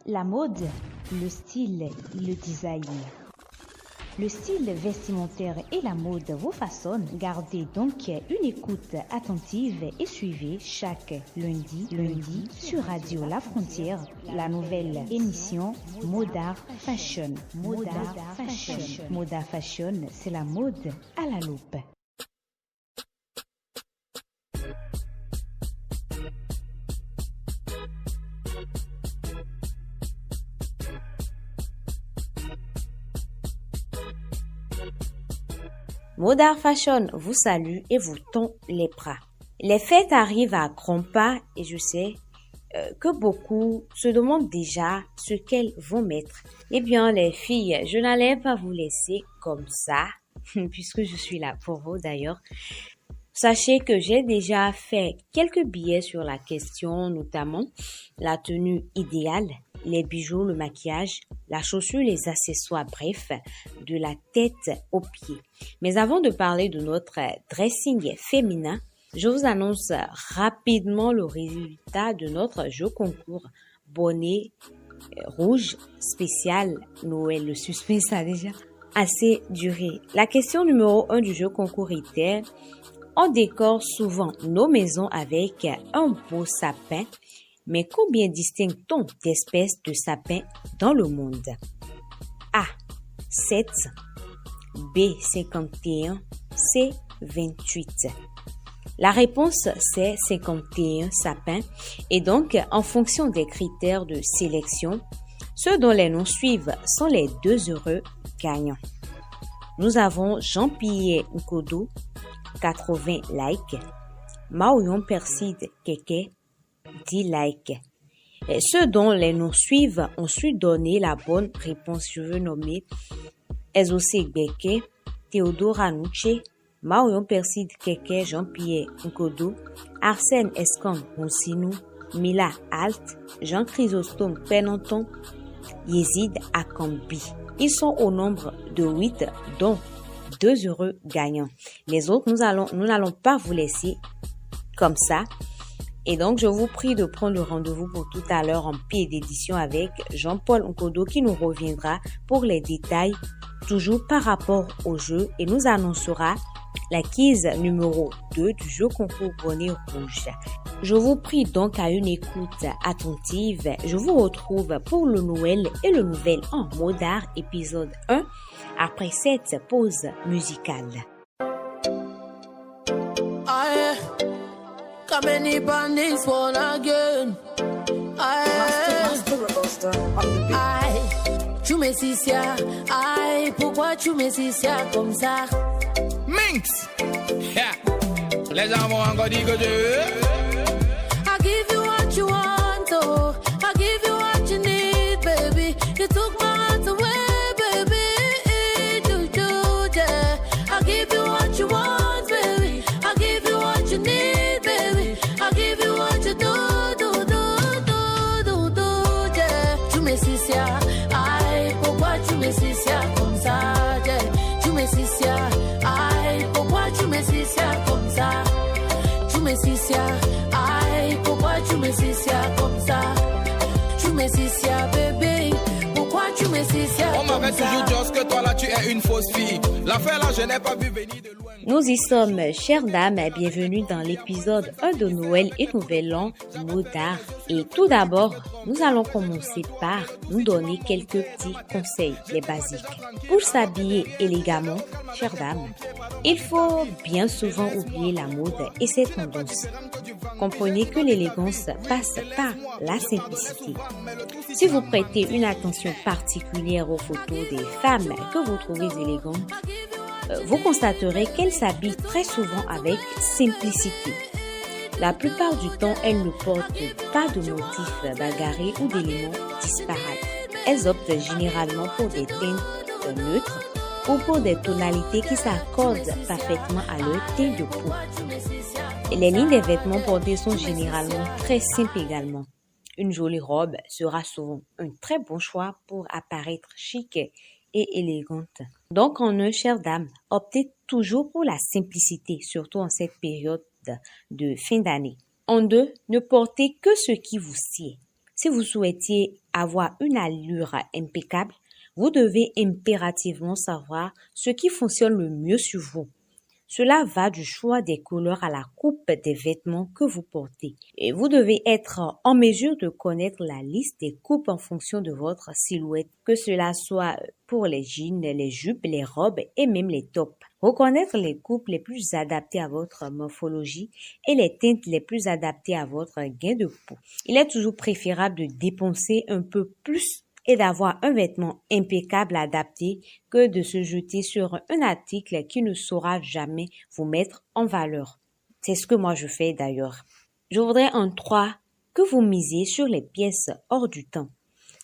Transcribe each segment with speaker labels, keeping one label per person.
Speaker 1: La mode, le style, le design. Le style vestimentaire et la mode vous façonnent. Gardez donc une écoute attentive et suivez chaque lundi sur Radio La Frontière, la nouvelle émission Modar Fashion. Modar Fashion, c'est la mode à la loupe.
Speaker 2: Modar Fashion vous salue et vous tend les bras. Les fêtes arrivent à grands pas et je sais que beaucoup se demandent déjà ce qu'elles vont mettre. Eh bien les filles, je n'allais pas vous laisser comme ça, puisque je suis là pour vous d'ailleurs. Sachez que j'ai déjà fait quelques billets sur la question, notamment la tenue idéale, les bijoux, le maquillage, la chaussure, les accessoires, bref, de la tête aux pieds. Mais avant de parler de notre dressing féminin, je vous annonce rapidement le résultat de notre jeu concours bonnet rouge spécial Noël. Le suspense a déjà assez duré. La question numéro 1 du jeu concours était: on décore souvent nos maisons avec un beau sapin, mais combien distingue-t-on d'espèces de sapins dans le monde? A. 7, B. 51, C. 28. La réponse, c'est 51 sapins. Et donc, en fonction des critères de sélection, ceux dont les noms suivent sont les 2 heureux gagnants. Nous avons Jean-Pierre Nkodo, 80 likes. Maouyon Perside Keke, 10 likes. Et ceux dont les noms suivent ont su donner la bonne réponse. Je veux nommer Ezose Gbeke, Théodore Anouche, Maouyon Perside Keke, Jean-Pierre Nkodo, Arsène Escom Moussinou, Mila Alt, Jean Chrysostome Penanton, Yezid Akambi. Ils sont au nombre de 8, dont 2 heureux gagnants. Les autres, nous n'allons pas vous laisser comme ça. Et donc, je vous prie de prendre le rendez-vous pour tout à l'heure en pied d'édition avec Jean-Paul Nkodo qui nous reviendra pour les détails, toujours par rapport au jeu, et nous annoncera la quiz numéro 2 du jeu concours bonnet rouge. Je vous prie donc à une écoute attentive. Je vous retrouve pour le Noël et le Nouvel An Modar épisode 1 après cette pause musicale.
Speaker 3: Many bandits one again. Tu me sicia, aïe, pourquoi tu me sicia comme ça?
Speaker 4: Minx, yeah. Les gens vont encore dire que
Speaker 3: I give you what you want, oh, I give you what you need, baby. You took my heart away, baby. Do, yeah. I give you what you want, baby. I give you what you need. I give you what you do, yeah. Tu me sicia, aïe, pourquoi tu me sicia comme ça, yeah. Tu me sicia, aïe, pourquoi tu me sicia comme ça. Tu me sicia, aïe, pourquoi tu me sicia comme ça. Tu me sicia, bébé, pourquoi tu me sicia comme ça.
Speaker 4: On m'avait toujours dit que toi là tu es une fausse fille. L'affaire là je n'ai pas vu venir de loin.
Speaker 2: Nous y sommes, chères dames, bienvenue dans l'épisode 1 de Noël et Nouvel An Modar. Et tout d'abord, nous allons commencer par nous donner quelques petits conseils, les basiques. Pour s'habiller élégamment, chères dames, il faut bien souvent oublier la mode et ses tendances. Comprenez que l'élégance passe par la simplicité. Si vous prêtez une attention particulière aux photos des femmes que vous trouvez élégantes, vous constaterez qu'elles s'habillent très souvent avec simplicité. La plupart du temps, elles ne portent pas de motifs bagarrés ou d'éléments disparates. Elles optent généralement pour des teintes neutres ou pour des tonalités qui s'accordent parfaitement à leur teint de peau. Et les lignes des vêtements portés sont généralement très simples également. Une jolie robe sera souvent un très bon choix pour apparaître chic et élégante. Donc, en un, chère dame, optez toujours pour la simplicité, surtout en cette période de fin d'année. En deux, ne portez que ce qui vous sied. Si vous souhaitiez avoir une allure impeccable, vous devez impérativement savoir ce qui fonctionne le mieux sur vous. Cela va du choix des couleurs à la coupe des vêtements que vous portez. Et vous devez être en mesure de connaître la liste des coupes en fonction de votre silhouette, que cela soit pour les jeans, les jupes, les robes et même les tops. Reconnaître les coupes les plus adaptées à votre morphologie et les teintes les plus adaptées à votre gain de peau. Il est toujours préférable de dépenser un peu plus et d'avoir un vêtement impeccable adapté que de se jeter sur un article qui ne saura jamais vous mettre en valeur. C'est ce que moi je fais d'ailleurs. Je voudrais en 3 que vous misez sur les pièces hors du temps.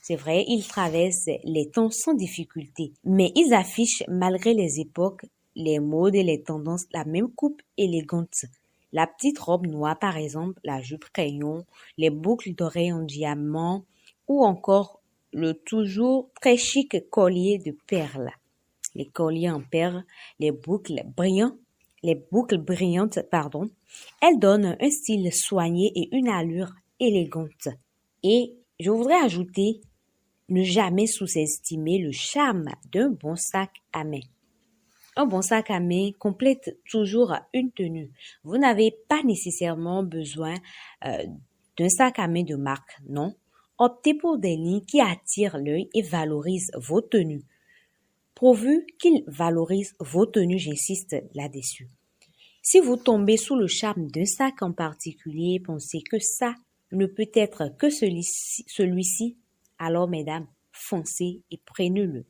Speaker 2: C'est vrai, ils traversent les temps sans difficulté, mais ils affichent malgré les époques, les modes et les tendances la même coupe élégante. La petite robe noire par exemple, la jupe crayon, les boucles d'oreilles en diamant ou encore le toujours très chic collier de perles. Les colliers en perles, les boucles brillantes, elles donnent un style soigné et une allure élégante. Et je voudrais ajouter, ne jamais sous-estimer le charme d'un bon sac à main. Un bon sac à main complète toujours une tenue. Vous n'avez pas nécessairement besoin d'un sac à main de marque, non. Optez pour des lignes qui attirent l'œil et valorisent vos tenues. Pourvu qu'ils valorisent vos tenues, j'insiste là-dessus. Si vous tombez sous le charme d'un sac en particulier, pensez que ça ne peut être que celui-ci, alors mesdames, foncez et prenez-le.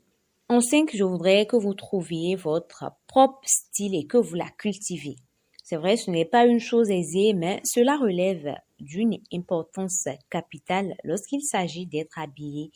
Speaker 2: En 5, je voudrais que vous trouviez votre propre style et que vous la cultiviez. C'est vrai, ce n'est pas une chose aisée, mais cela relève d'une importance capitale lorsqu'il s'agit d'être habillé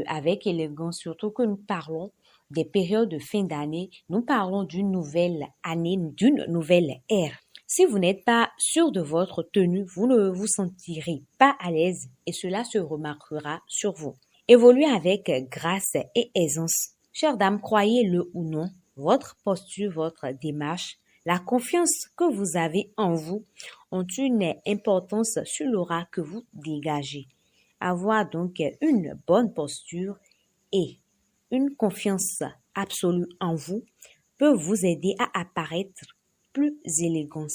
Speaker 2: avec élégance, surtout que nous parlons des périodes de fin d'année, nous parlons d'une nouvelle année, d'une nouvelle ère. Si vous n'êtes pas sûr de votre tenue, vous ne vous sentirez pas à l'aise et cela se remarquera sur vous. Évoluez avec grâce et aisance. Chères dames, croyez-le ou non, votre posture, votre démarche, la confiance que vous avez en vous ont une importance sur l'aura que vous dégagez. Avoir donc une bonne posture et une confiance absolue en vous peut vous aider à apparaître plus élégant.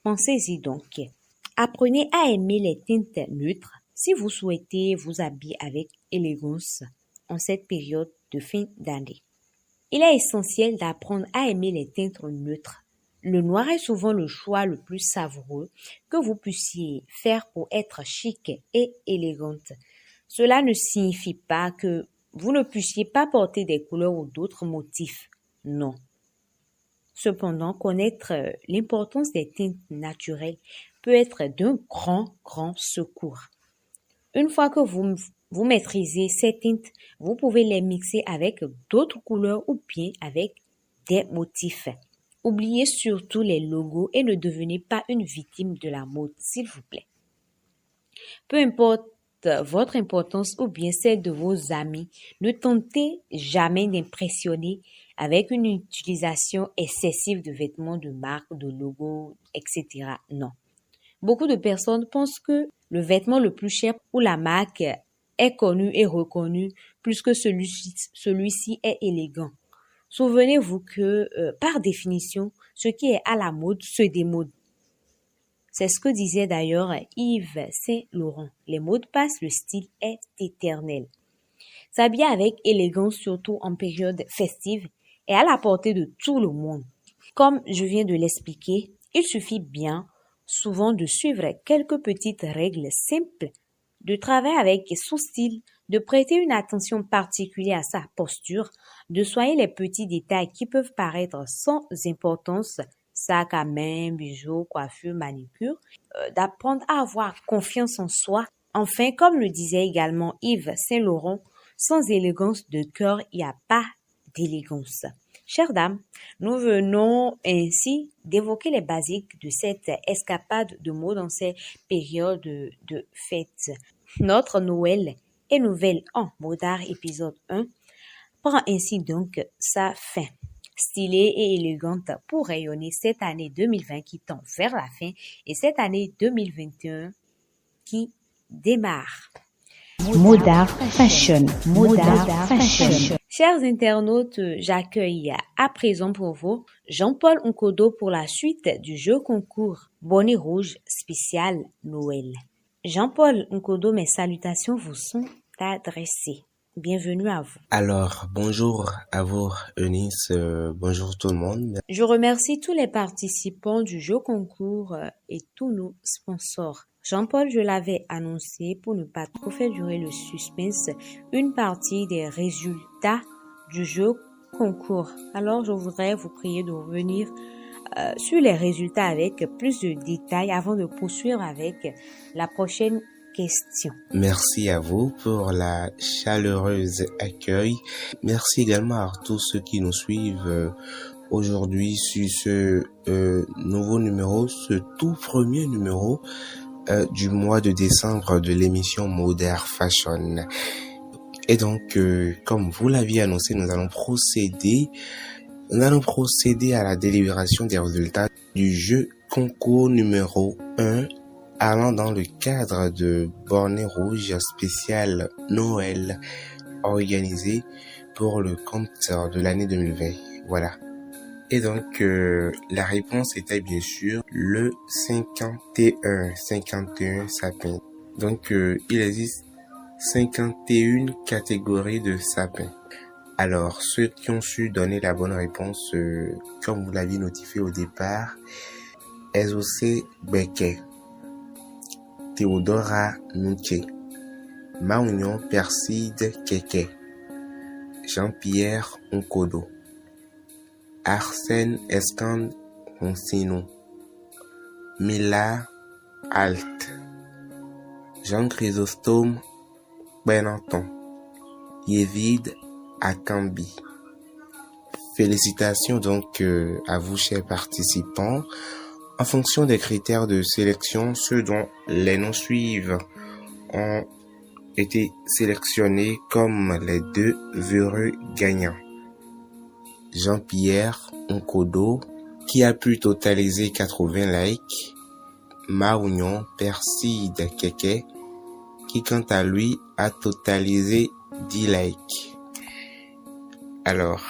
Speaker 2: Pensez-y donc. Apprenez à aimer les teintes neutres si vous souhaitez vous habiller avec élégance en cette période de fin d'année. Il est essentiel d'apprendre à aimer les teintes neutres. Le noir est souvent le choix le plus savoureux que vous puissiez faire pour être chic et élégante. Cela ne signifie pas que vous ne puissiez pas porter des couleurs ou d'autres motifs. Non. Cependant, connaître l'importance des teintes naturelles peut être d'un grand secours. Une fois que vous maîtrisez ces teintes, vous pouvez les mixer avec d'autres couleurs ou bien avec des motifs. Oubliez surtout les logos et ne devenez pas une victime de la mode, s'il vous plaît. Peu importe votre importance ou bien celle de vos amis, ne tentez jamais d'impressionner avec une utilisation excessive de vêtements de marque, de logos, etc. Non. Beaucoup de personnes pensent que le vêtement le plus cher ou la marque est connu et reconnu plus que celui-ci est élégant. Souvenez-vous que, par définition, ce qui est à la mode se démode. C'est ce que disait d'ailleurs Yves Saint Laurent. Les modes passent, le style est éternel. S'habiller avec élégance, surtout en période festive, est à la portée de tout le monde. Comme je viens de l'expliquer, il suffit bien souvent de suivre quelques petites règles simples, de travailler avec son style, de prêter une attention particulière à sa posture, de soigner les petits détails qui peuvent paraître sans importance, sac à main, bijoux, coiffure, manicure, d'apprendre à avoir confiance en soi. Enfin, comme le disait également Yves Saint Laurent, sans élégance de cœur, il n'y a pas d'élégance. Chères dames, nous venons ainsi d'évoquer les basiques de cette escapade de mots dans ces périodes de fête. Notre Noël et Nouvelle An Modard épisode 1 prend ainsi donc sa fin. Stylée et élégante pour rayonner cette année 2020 qui tend vers la fin et cette année 2021 qui démarre.
Speaker 1: Modar Fashion. Modar Fashion.
Speaker 2: Chers internautes, j'accueille à présent pour vous Jean-Paul Nkodo pour la suite du jeu concours Bonnet Rouge spécial Noël. Jean-Paul Nkodo, mes salutations vous sont adressées. Bienvenue à vous.
Speaker 5: Alors, bonjour à vous, Eunice. Bonjour tout le monde.
Speaker 2: Je remercie tous les participants du jeu concours et tous nos sponsors. Jean-Paul, je l'avais annoncé pour ne pas trop faire durer le suspense, une partie des résultats du jeu concours. Alors, je voudrais vous prier de revenir sur les résultats avec plus de détails avant de poursuivre avec la prochaine question.
Speaker 5: Merci à vous pour la chaleureuse accueil. Merci également à tous ceux qui nous suivent aujourd'hui sur ce nouveau numéro, ce tout premier numéro du mois de décembre de l'émission Modar Fashion. Et donc, comme vous l'aviez annoncé, nous allons procéder à la délibération des résultats du jeu concours numéro 1 allant dans le cadre de Bonnet Rouge spécial Noël organisé pour le compte de l'année 2020. Voilà. Et donc, la réponse était bien sûr le 51 sapins. Donc, il existe 51 catégories de sapins. Alors, ceux qui ont su donner la bonne réponse, comme vous l'aviez notifié au départ, Ezose Beke, Théodora Nuche, Maunion Perside Keke, Jean-Pierre Nkodo, Arsène Escande Ronsino, Mila Alt, Jean-Chrysostome Benanton, Yévide Akambi. Félicitations donc à vous, chers participants. En fonction des critères de sélection, ceux dont les noms suivent ont été sélectionnés comme les deux heureux gagnants. Jean-Pierre Nkodo, qui a pu totaliser 80 likes, Maunion Perside Keke, qui quant à lui a totalisé 10 likes. Alors,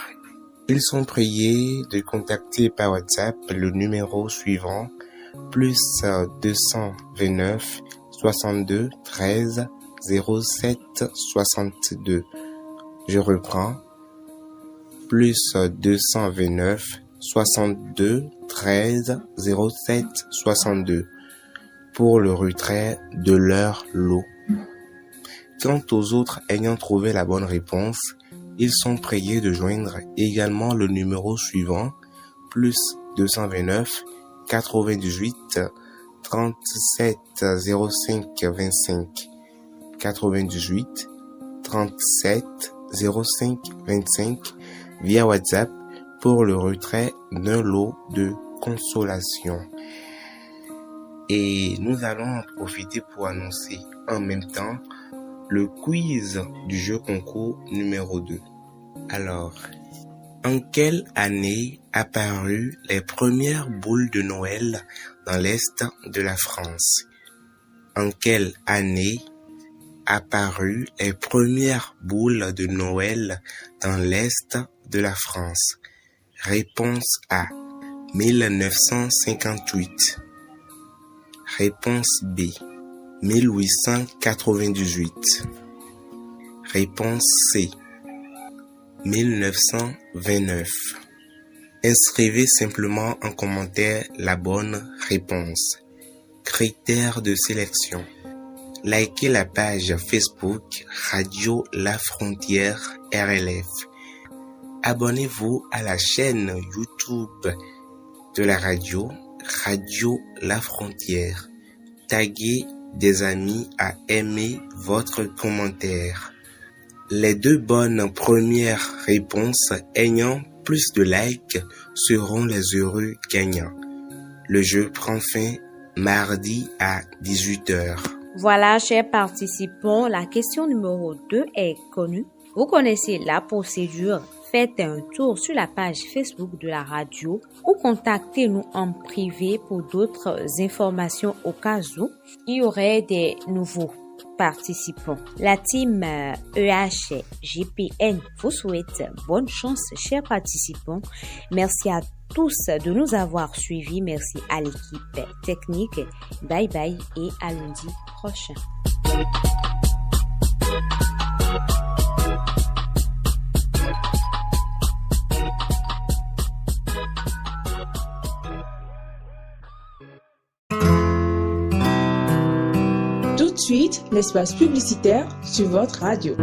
Speaker 5: ils sont priés de contacter par WhatsApp le numéro suivant, plus 229 62 13 07 62. Je reprends, plus 229 62 13 07 62 pour le retrait de leur lot. Quant aux autres ayant trouvé la bonne réponse, ils sont priés de joindre également le numéro suivant, plus 229 98 37 05 25 98 37 05 25 via WhatsApp pour le retrait d'un lot de consolation. Et nous allons en profiter pour annoncer en même temps le quiz du jeu concours numéro 2. Alors, en quelle année apparurent les premières boules de Noël dans l'Est de la France? En quelle année apparurent les premières boules de Noël dans l'Est de la France? Réponse A, 1958. Réponse B, 1898. Réponse C, 1929. Inscrivez simplement en commentaire la bonne réponse. Critères de sélection. Likez la page Facebook Radio La Frontière RLF. Abonnez-vous à la chaîne YouTube de la radio Radio La Frontière. Taguez des amis à aimer votre commentaire. Les deux bonnes premières réponses ayant plus de likes seront les heureux gagnants. Le jeu prend fin mardi à 18h.
Speaker 2: Voilà, chers participants, la question numéro 2 est connue. Vous connaissez la procédure. Faites un tour sur la page Facebook de la radio ou contactez-nous en privé pour d'autres informations au cas où il y aurait des nouveaux. participants. La team EHJPN vous souhaite bonne chance, chers participants. Merci à tous de nous avoir suivis. Merci à l'équipe technique. Bye bye et à lundi prochain.
Speaker 6: Tout de suite, l'espace publicitaire sur votre radio.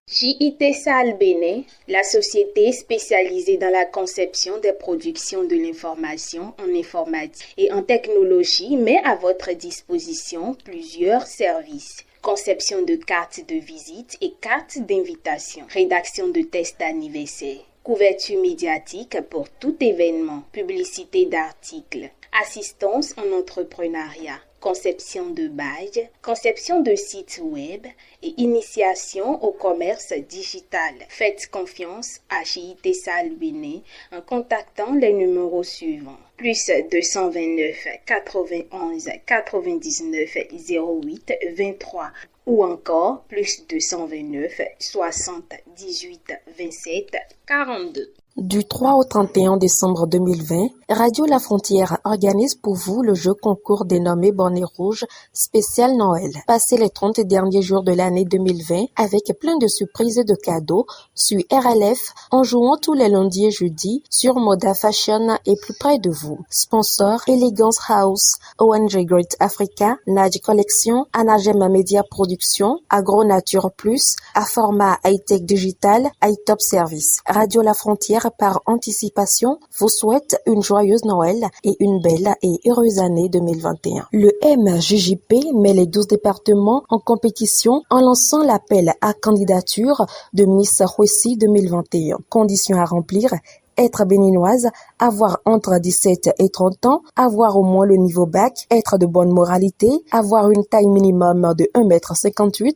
Speaker 7: JITESAL Bénin, la société spécialisée dans la conception des productions de l'information en informatique et en technologie, met à votre disposition plusieurs services. Conception de cartes de visite et cartes d'invitation, rédaction de tests d'anniversaire, couverture médiatique pour tout événement, publicité d'articles, assistance en entrepreneuriat, conception de badges, conception de sites web et initiation au commerce digital. Faites confiance à JITESAL Bénin en contactant les numéros suivants. Plus 229 91 99 08 23 ou encore plus 229 60 18 27 42.
Speaker 8: Du 3 au 31 décembre 2020, Radio La Frontière organise pour vous le jeu concours dénommé Bonnet Rouge spécial Noël. Passez les 30 derniers jours de l'année 2020 avec plein de surprises et de cadeaux sur RLF en jouant tous les lundis et jeudis sur Moda Fashion et plus près de vous. Sponsor Elegance House, ONG Great Africa, Nage Collection, Anagema Media Production, Agro Nature Plus, Aforma High-Tech Digital, iTop Service. Radio La Frontière par anticipation vous souhaite une joyeuse Noël et une belle et heureuse année 2021. Le MJJP met les 12 départements en compétition en lançant l'appel à candidature de Miss Rwesi 2021. Conditions à remplir: être béninoise, avoir entre 17 et 30 ans, avoir au moins le niveau bac, être de bonne moralité, avoir une taille minimum de 1,58 m,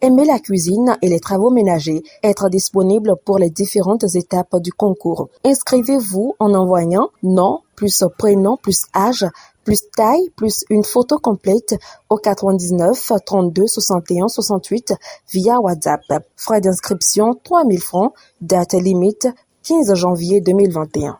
Speaker 8: aimer la cuisine et les travaux ménagers, être disponible pour les différentes étapes du concours. Inscrivez-vous en envoyant nom plus prénom plus âge plus taille plus une photo complète au 99 32 61 68 via WhatsApp. Frais d'inscription 3 000 francs, date limite 15 janvier 2021.